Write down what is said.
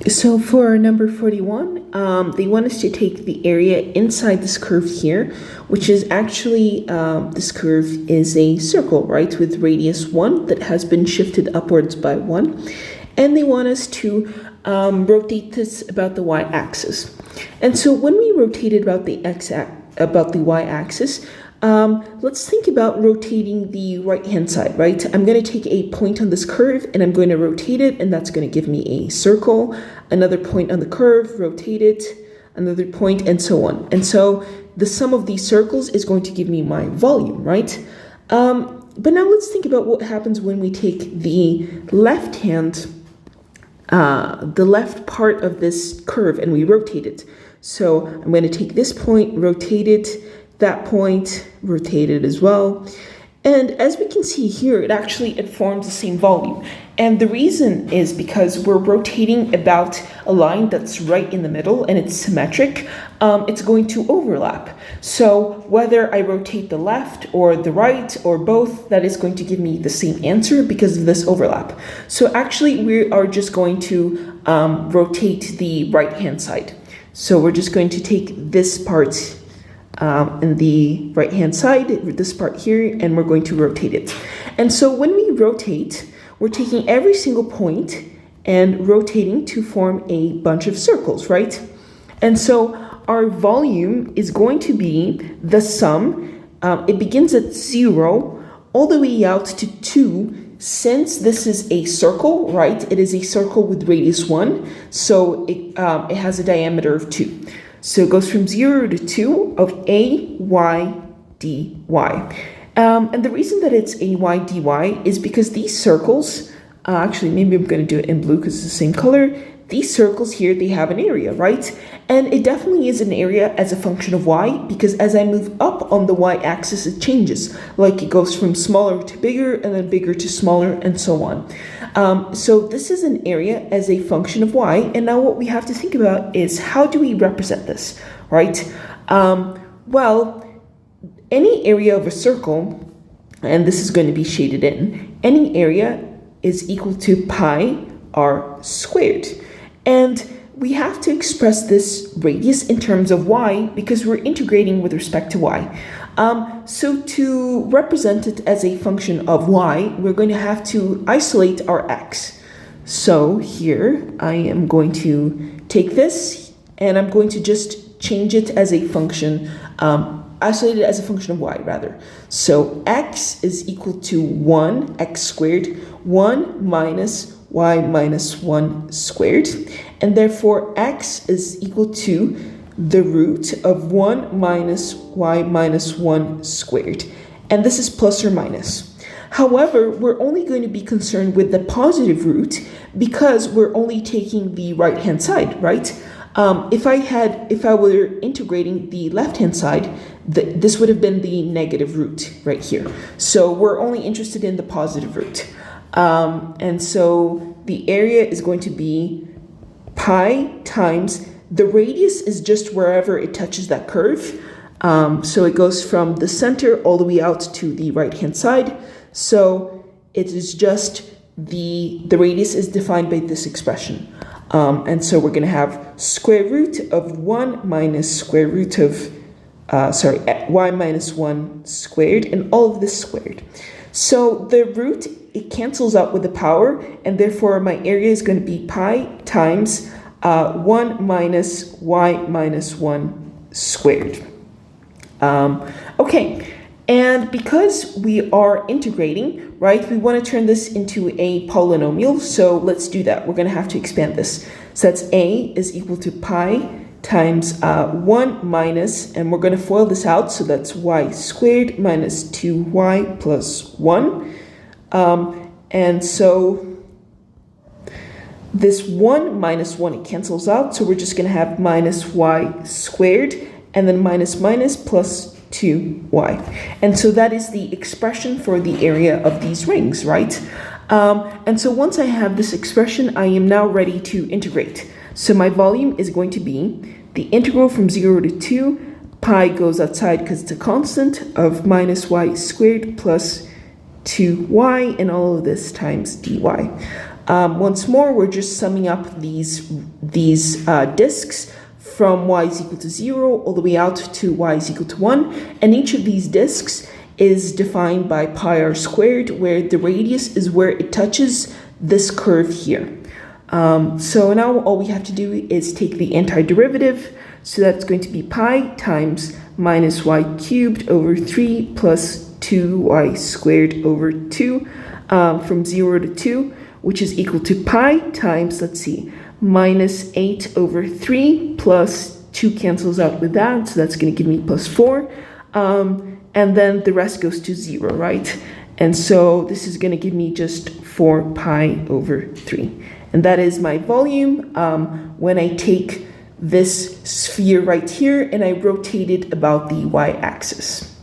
So for number 41, they want us to take the area inside this curve here, which is actually, this curve is a circle, right, with radius 1 that has been shifted upwards by 1. And they want us to rotate this about the y-axis. And so when we rotate it about the y-axis, let's think about rotating the right-hand side, right? I'm going to take a point on this curve and I'm going to rotate it, and that's going to give me a circle. Another point on the curve, rotate it, another point, and so on. And so the sum of these circles is going to give me my volume, right? But now let's think about what happens when we take the left part of this curve and we rotate it. So I'm going to take this point, rotate it, that point, rotate it as well. And as we can see here, it forms the same volume. And the reason is because we're rotating about a line that's right in the middle and it's symmetric. It's going to overlap. So whether I rotate the left or the right or both, that is going to give me the same answer because of this overlap. So actually we are just going to rotate the right-hand side. So we're just going to take this part in the right-hand side, this part here, and we're going to rotate it. And so when we rotate, we're taking every single point and rotating to form a bunch of circles, right? And so our volume is going to be the sum. It begins at 0 all the way out to 2. Since this is a circle, right? It is a circle with radius 1, so it has a diameter of 2. So it goes from 0 to 2 of a y dy. And the reason that it's a y dy is because these circles, actually maybe I'm going to do it in blue because it's the same color. These circles here, they have an area, right? And it definitely is an area as a function of y, because as I move up on the y-axis, it changes. Like it goes from smaller to bigger, and then bigger to smaller, and so on. So this is an area as a function of y, and now what we have to think about is how do we represent this, right? Well, any area of a circle, and this is going to be shaded in, any area is equal to pi r squared. And we have to express this radius in terms of y because we're integrating with respect to y. So to represent it as a function of y, we're going to have to isolate our x. So here I am going to take this and I'm going to just change it as a function, isolate it as a function of y rather. So x is equal to 1 x squared, 1 minus y minus 1 squared, and therefore x is equal to the root of 1 minus y minus 1 squared. And this is plus or minus. However, we're only going to be concerned with the positive root because we're only taking the right-hand side, right? If I were integrating the left-hand side, this would have been the negative root right here. So we're only interested in the positive root. And so the area is going to be pi times, the radius is just wherever it touches that curve. So it goes from the center all the way out to the right-hand side. So it is just the radius is defined by this expression. And so we're going to have square root of 1 minus square root of, y minus 1 squared, and all of this squared. So the root, it cancels out with the power, and therefore my area is going to be pi times 1 minus y minus 1 squared. Okay, and because we are integrating, right, we want to turn this into a polynomial, so let's do that. We're going to have to expand this. So that's a is equal to pi times 1 minus, and we're going to FOIL this out, so that's y squared minus 2y plus 1. And so this 1 minus 1, it cancels out, so we're just going to have minus y squared, and then minus minus plus 2y. And so that is the expression for the area of these rings, right? And so once I have this expression, I am now ready to integrate. So my volume is going to be the integral from 0 to 2, pi goes outside because it's a constant, of minus y squared plus 2y, and all of this times dy. Once more, we're just summing up these these disks from y is equal to 0 all the way out to y is equal to 1. And each of these disks is defined by pi r squared, where the radius is where it touches this curve here. So now all we have to do is take the antiderivative. So that's going to be pi times minus y cubed over 3 plus 2y squared over 2 from 0 to 2, which is equal to pi times, let's see, minus 8 over 3 plus 2 cancels out with that, so that's going to give me plus 4. And then the rest goes to 0, right? And so this is going to give me just 4 pi over 3. And that is my volume when I take this sphere right here and I rotate it about the y-axis.